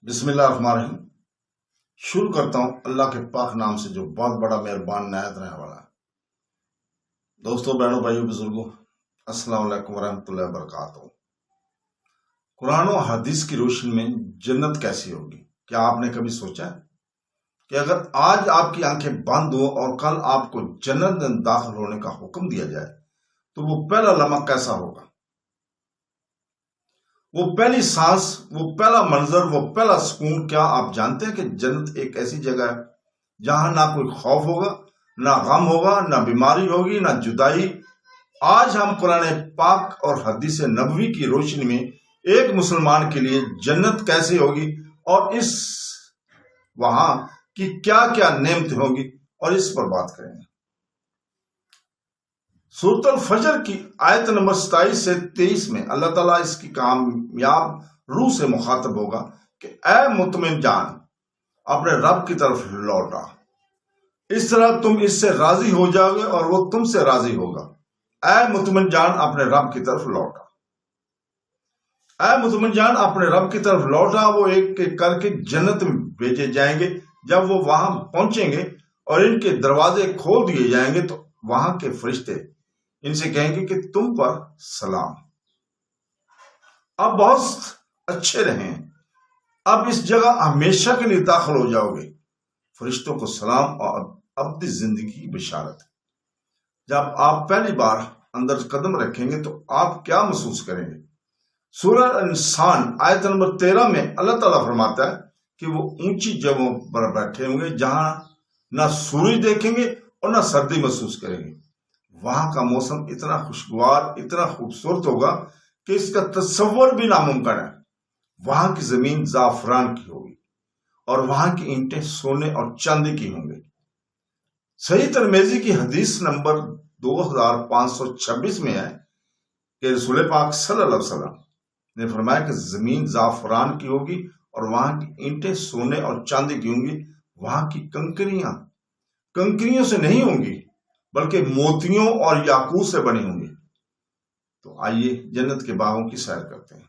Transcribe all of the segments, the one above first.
بسم اللہ الرحمن الرحیم۔ شروع کرتا ہوں اللہ کے پاک نام سے جو بہت بڑا مہربان نہایت رہنے والا ہے۔ دوستوں، بہنوں، بھائیوں، بزرگوں، السلام علیکم ورحمۃ اللہ وبرکاتہ۔ قرآن و حدیث کی روشنی میں جنت کیسی ہوگی؟ کیا آپ نے کبھی سوچا کہ اگر آج آپ کی آنکھیں بند ہو اور کل آپ کو جنت میں داخل ہونے کا حکم دیا جائے تو وہ پہلا لمحہ کیسا ہوگا؟ وہ پہلی سانس، وہ پہلا منظر، وہ پہلا سکون، کیا آپ جانتے ہیں کہ جنت ایک ایسی جگہ ہے جہاں نہ کوئی خوف ہوگا، نہ غم ہوگا، نہ بیماری ہوگی، نہ جدائی؟ آج ہم قرآن پاک اور حدیث نبوی کی روشنی میں ایک مسلمان کے لیے جنت کیسے ہوگی اور وہاں کی کیا کیا نعمتیں ہوگی اور اس پر بات کریں گے۔ سورۃ الفجر کی آیت نمبر 27 سے 23 میں اللہ تعالیٰ اس کی کامیاب روح سے مخاطب ہوگا کہ اے مطمئن جان، اپنے رب کی طرف لوٹا، اس طرح تم اس سے راضی ہو جاؤ گے اور وہ تم سے راضی ہوگا۔ اے مطمئن جان، اپنے رب کی طرف لوٹا، اے مطمئن جان، اپنے رب کی طرف لوٹا۔ وہ ایک ایک کر کے جنت میں بھیجے جائیں گے۔ جب وہ وہاں پہنچیں گے اور ان کے دروازے کھول دیے جائیں گے تو وہاں کے فرشتے ان سے کہیں گے کہ تم پر سلام، اب بہت اچھے رہیں، اب اس جگہ ہمیشہ کے لیے داخل ہو جاؤ گے۔ فرشتوں کو سلام اور ابدی زندگی کی بشارت۔ جب آپ پہلی بار اندر قدم رکھیں گے تو آپ کیا محسوس کریں گے؟ سورہ انسان آیت نمبر 13 میں اللہ تعالیٰ فرماتا ہے کہ وہ اونچی جگہوں پر بیٹھے ہوں گے جہاں نہ سورج دیکھیں گے اور نہ سردی محسوس کریں گے۔ وہاں کا موسم اتنا خوشگوار، اتنا خوبصورت ہوگا کہ اس کا تصور بھی ناممکن ہے۔ وہاں کی زمین زعفران کی ہوگی اور وہاں کی اینٹیں سونے اور چاندی کی ہوں گے۔ صحیح ترمذی کی حدیث نمبر 2526 میں ہے کہ رسول پاک صلی اللہ علیہ وسلم نے فرمایا کہ زمین زعفران کی ہوگی اور وہاں کی اینٹیں سونے اور چاندی کی ہوں گی۔ وہاں کی کنکریوں سے نہیں ہوں گی بلکہ موتیوں اور یاقوت سے بنی ہوں گی۔ تو آئیے جنت کے باغوں کی سیر کرتے ہیں۔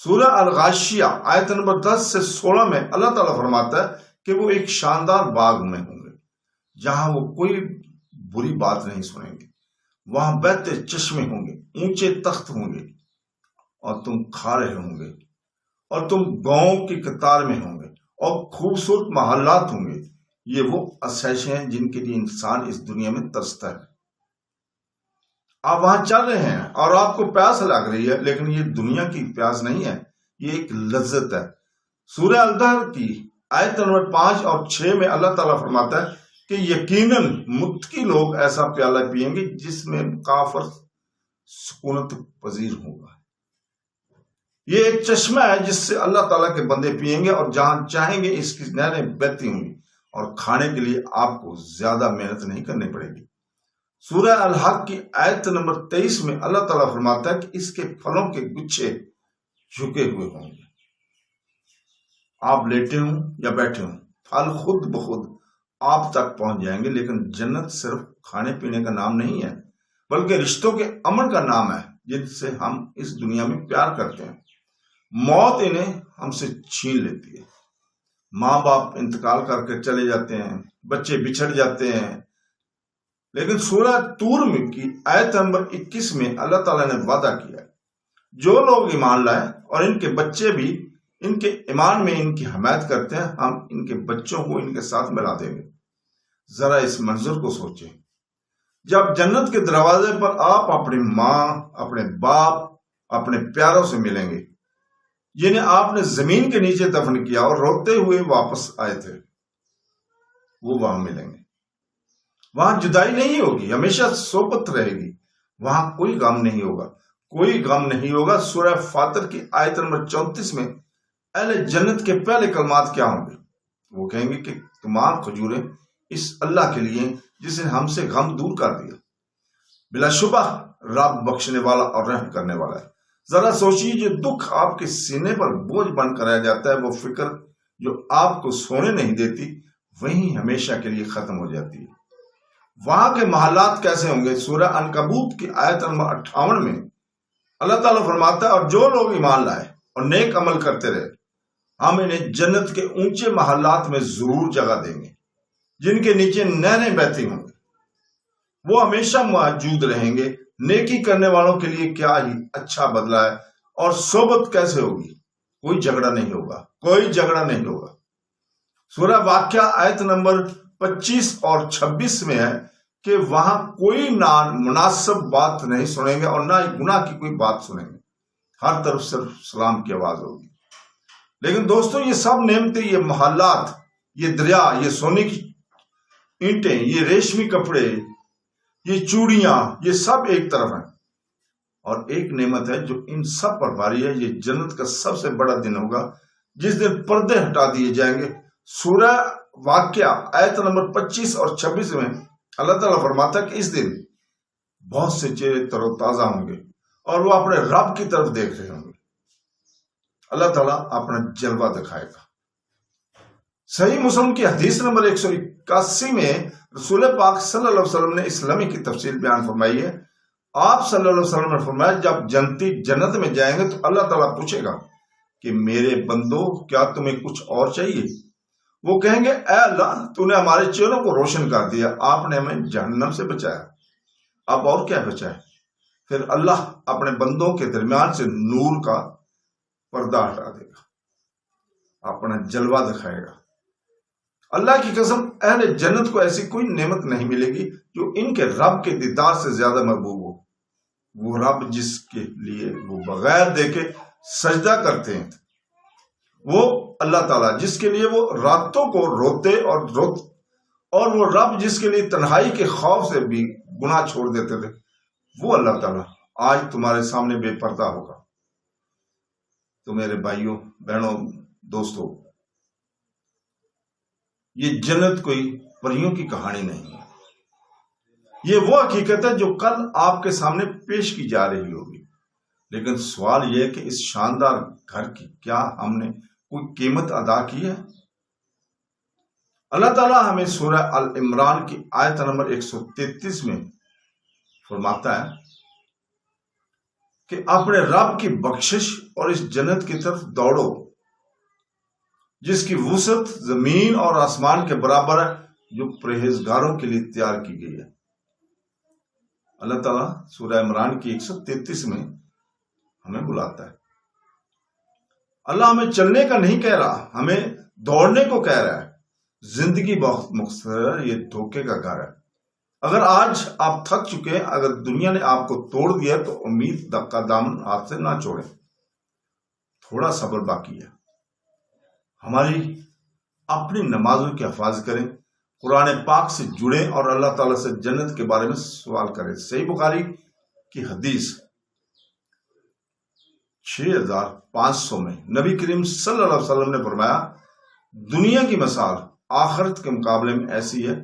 سورہ الغاشیہ آیت نمبر 10 سے 16 میں اللہ تعالیٰ فرماتا ہے کہ وہ ایک شاندار باغ میں ہوں گے جہاں وہ کوئی بری بات نہیں سنیں گے۔ وہاں بہتے چشمے ہوں گے، اونچے تخت ہوں گے اور تم کھا رہے ہوں گے، اور تم گاؤں کی قطار میں ہوں گے اور خوبصورت محلات ہوں گے۔ یہ وہ آسائشیں ہیں جن کے لیے انسان اس دنیا میں ترستا ہے۔ آپ وہاں چل رہے ہیں اور آپ کو پیاس لگ رہی ہے، لیکن یہ دنیا کی پیاس نہیں ہے، یہ ایک لذت ہے۔ سورہ الدہر کی آیت نمبر 5 اور 6 میں اللہ تعالیٰ فرماتا ہے کہ یقیناً متقی لوگ ایسا پیالہ پیئیں گے جس میں کافر سکونت پذیر ہوگا۔ یہ ایک چشمہ ہے جس سے اللہ تعالیٰ کے بندے پیئیں گے اور جہاں چاہیں گے اس کی نہریں بہتی ہوں گی، اور کھانے کے لیے آپ کو زیادہ محنت نہیں کرنی پڑے گی۔ سورہ الحق کی آیت نمبر 23 میں اللہ تعالیٰ فرماتا ہے کہ اس کے پھلوں کے گچھے جھکے ہوئے ہوں گے۔ آپ لیٹے ہوں یا بیٹھے ہوں، پھل خود بخود آپ تک پہنچ جائیں گے۔ لیکن جنت صرف کھانے پینے کا نام نہیں ہے بلکہ رشتوں کے امن کا نام ہے جن سے ہم اس دنیا میں پیار کرتے ہیں۔ موت انہیں ہم سے چھین لیتی ہے، ماں باپ انتقال کر کے چلے جاتے ہیں، بچے بچھڑ جاتے ہیں، لیکن سورہ طور میں کی آیت نمبر 21 میں اللہ تعالیٰ نے وعدہ کیا ہے جو لوگ ایمان لائے اور ان کے بچے بھی ان کے ایمان میں ان کی حمایت کرتے ہیں، ہم ان کے بچوں کو ان کے ساتھ ملا دیں گے۔ ذرا اس منظر کو سوچیں، جب جنت کے دروازے پر آپ اپنی ماں، اپنے باپ، اپنے پیاروں سے ملیں گے جنہیں آپ نے زمین کے نیچے دفن کیا اور روتے ہوئے واپس آئے تھے، وہ وہاں ملیں گے۔ وہاں جدائی نہیں ہوگی، ہمیشہ صحبت رہے گی، وہاں کوئی غم نہیں ہوگا، کوئی غم نہیں ہوگا۔ سورہ فاطر کی آیت نمبر 34 میں اہل جنت کے پہلے کلمات کیا ہوں گے؟ وہ کہیں گے کہ تمام کھجوریں اس اللہ کے لیے جس نے ہم سے غم دور کر دیا۔ بلا شبہ رب بخشنے والا اور رحم کرنے والا ہے۔ ذرا سوچیے، جو دکھ آپ کے سینے پر بوجھ بن کر رہ جاتا ہے، وہ فکر جو آپ کو سونے نہیں دیتی، وہیں ہمیشہ کے لیے ختم ہو جاتی ہے۔ وہاں کے محلات کیسے ہوں گے؟ سورہ عنکبوت کی آیت نمبر 58 میں اللہ تعالیٰ فرماتا ہے اور جو لوگ ایمان لائے اور نیک عمل کرتے رہے ہم انہیں جنت کے اونچے محلات میں ضرور جگہ دیں گے جن کے نیچے نہریں بہتی ہوں گی، وہ ہمیشہ موجود رہیں گے۔ نیکی کرنے والوں کے لیے کیا ہی اچھا بدلہ ہے، اور صحبت کیسے ہوگی، کوئی جھگڑا نہیں ہوگا، کوئی جھگڑا نہیں ہوگا۔ سورہ واقعہ آیت نمبر 25 اور 26 میں ہے کہ وہاں کوئی نامناسب بات نہیں سنیں گے اور نہ ہی گناہ کی کوئی بات سنیں گے، ہر طرف صرف سلام کی آواز ہوگی۔ لیکن دوستو، یہ سب نعمتیں، یہ محلات، یہ دریا، یہ سونے کی اینٹیں، یہ ریشمی کپڑے، یہ چوڑیاں، یہ سب ایک طرف ہیں، اور ایک نعمت ہے جو ان سب پر بھاری ہے۔ یہ جنت کا سب سے بڑا دن ہوگا جس دن پردے ہٹا دیے جائیں گے۔ سورہ واقعہ آیت نمبر 25 اور 26 میں اللہ تعالیٰ فرماتا ہے کہ اس دن بہت سے چہرے تر و تازہ ہوں گے اور وہ اپنے رب کی طرف دیکھ رہے ہوں گے۔ اللہ تعالیٰ اپنا جلوہ دکھائے گا۔ صحیح مسلم کی حدیث نمبر 181 میں رسول پاک صلی اللہ علیہ وسلم نے اس لمحے کی تفصیل بیان فرمائی ہے۔ آپ صلی اللہ علیہ وسلم نے فرمایا، جب جنتی جنت میں جائیں گے تو اللہ تعالیٰ پوچھے گا کہ میرے بندو، کیا تمہیں کچھ اور چاہیے؟ وہ کہیں گے، اے اللہ، تو نے ہمارے چہروں کو روشن کر دیا، آپ نے ہمیں جہنم سے بچایا، اب اور کیا بچا ہے؟ پھر اللہ اپنے بندوں کے درمیان سے نور کا پردہ ہٹا دے گا، اپنا جلوہ دکھائے گا۔ اللہ کی قسم، اہل جنت کو ایسی کوئی نعمت نہیں ملے گی جو ان کے رب کے دیدار سے زیادہ محبوب ہو۔ وہ رب جس کے لیے وہ بغیر دیکھے سجدہ کرتے ہیں، وہ اللہ تعالیٰ جس کے لیے وہ راتوں کو روتے اور وہ رب جس کے لیے تنہائی کے خوف سے بھی گناہ چھوڑ دیتے تھے، وہ اللہ تعالیٰ آج تمہارے سامنے بے پردہ ہوگا۔ تو میرے بھائیوں، بہنوں، دوستوں، یہ جنت کوئی پریوں کی کہانی نہیں ہے، یہ وہ حقیقت ہے جو کل آپ کے سامنے پیش کی جا رہی ہوگی۔ لیکن سوال یہ ہے کہ اس شاندار گھر کی کیا ہم نے کوئی قیمت ادا کی ہے؟ اللہ تعالیٰ ہمیں سورہ ال-عمران کی آیت نمبر 133 میں فرماتا ہے کہ اپنے رب کی بخشش اور اس جنت کی طرف دوڑو جس کی وسعت زمین اور آسمان کے برابر ہے، جو پرہیزگاروں کے لیے تیار کی گئی ہے۔ اللہ تعالیٰ سورہ عمران کی 133 میں ہمیں بلاتا ہے۔ اللہ ہمیں چلنے کا نہیں کہہ رہا، ہمیں دوڑنے کو کہہ رہا ہے۔ زندگی بہت مختصر ہے، یہ دھوکے کا گھر ہے۔ اگر آج آپ تھک چکے ہیں، اگر دنیا نے آپ کو توڑ دیا تو امید کا دامن ہاتھ سے نہ چھوڑیں، تھوڑا صبر باقی ہے۔ ہماری اپنی نمازوں کی حفاظت کریں، قرآن پاک سے جڑیں اور اللہ تعالیٰ سے جنت کے بارے میں سوال کریں۔ صحیح بخاری کی حدیث 6500 میں نبی کریم صلی اللہ علیہ وسلم نے فرمایا، دنیا کی مثال آخرت کے مقابلے میں ایسی ہے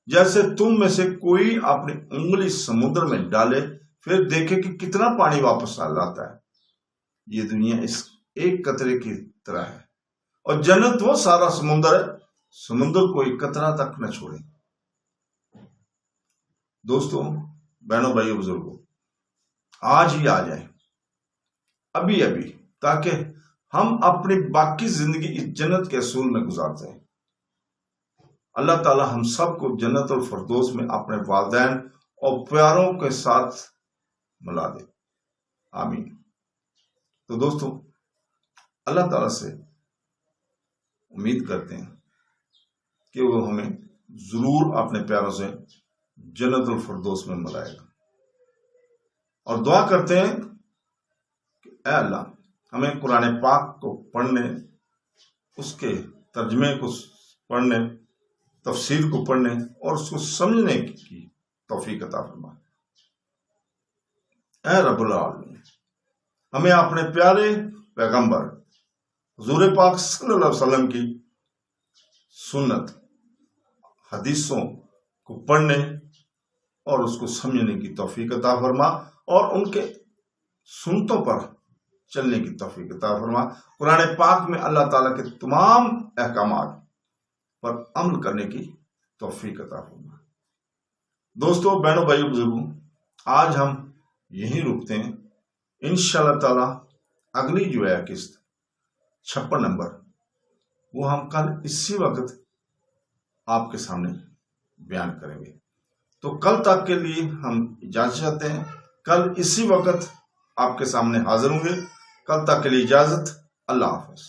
جیسے تم میں سے کوئی اپنی انگلی سمندر میں ڈالے پھر دیکھے کہ کتنا پانی واپس آ جاتا ہے۔ یہ دنیا اس ایک قطرے کی طرح ہے، اور جنت وہ سارا سمندر ہے، سمندر کوئی قطرہ تک نہ چھوڑے۔ دوستوں، بہنوں، بھائیوں، بزرگوں، آج ہی آ جائیں، ابھی ابھی، تاکہ ہم اپنی باقی زندگی اس جنت کے اصول میں گزارتے ہیں۔ اللہ تعالی ہم سب کو جنت الفردوس میں اپنے والدین اور پیاروں کے ساتھ ملا دے، آمین۔ تو دوستوں، اللہ تعالیٰ سے امید کرتے ہیں کہ وہ ہمیں ضرور اپنے پیاروں سے جنت الفردوس میں ملائے گا، اور دعا کرتے ہیں کہ اے اللہ، ہمیں قرآن پاک کو پڑھنے، اس کے ترجمے کو پڑھنے، تفسیر کو پڑھنے اور اس کو سمجھنے کی توفیق عطا فرما۔ اے رب العالمین، ہمیں اپنے پیارے پیغمبر حضور پاک صلی اللہ علیہ وسلم کی سنت، حدیثوں کو پڑھنے اور اس کو سمجھنے کی توفیق عطا فرما، اور ان کے سنتوں پر چلنے کی توفیق عطا فرما۔ قرآن پاک میں اللہ تعالیٰ کے تمام احکامات پر عمل کرنے کی توفیق عطا فرما۔ دوستو، بہنوں، بھائیوں، بزرگوں، آج ہم یہیں رکتے ہیں۔ انشاءاللہ تعالیٰ اگلی جو ہے قسط 56 نمبر وہ ہم کل اسی وقت آپ کے سامنے بیان کریں گے۔ تو کل تک کے لیے ہم اجازت چاہتے ہیں، کل اسی وقت آپ کے سامنے حاضر ہوں گے۔ کل تک کے لیے اجازت، اللہ حافظ۔